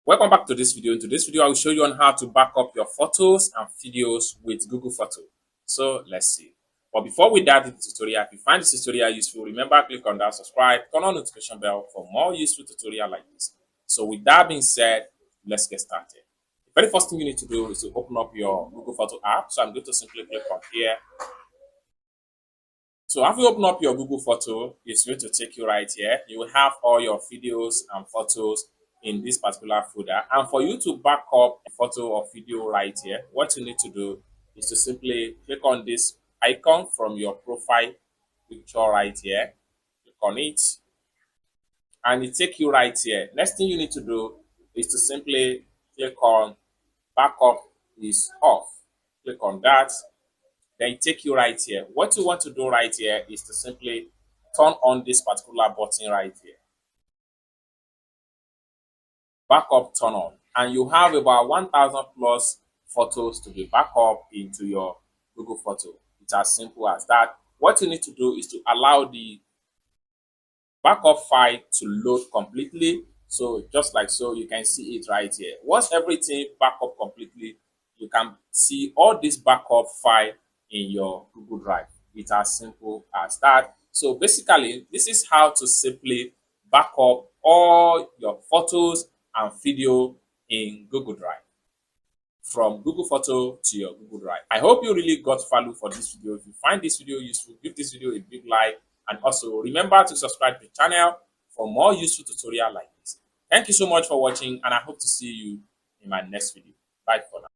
Welcome back to this video. In today's video, I will show you on how to back up your photos and videos with Google Photo. So let's see. But before we dive into the tutorial, if you find this tutorial useful, remember click on that subscribe, turn on the notification bell for more useful tutorial like this. So with that being said, let's get started. The very first thing you need to do is to open up your Google Photo app. So I'm going to simply click on here. So after you open up your Google Photo, it's going to take you right here. You will have all your videos and photos in this particular folder. And for you to back up a photo or video right here, what you need to do is to simply click on this icon from your profile picture right here. Click on it, and it take you right here. Next thing you need to do is to simply click on backup is off. Click on that. Then it take you right here. What you want to do right here is to simply turn on this particular button right here. Backup turn on. And you have about 1,000 plus photos to be backed up into your Google Photo. It's as simple as that. What you need to do is to allow the backup file to load completely. So just like so, you can see it right here. Once everything back up completely, you can see all this backup file in your Google Drive. It's as simple as that. So basically, this is how to simply back up all your photos and video in Google Drive from Google Photo to your Google Drive. I hope you really got value for this video. If you find this video useful, give this video a big like, and also remember to subscribe to the channel for more useful tutorial like this. Thank you so much for watching, and I hope to see you in my next video. Bye for now.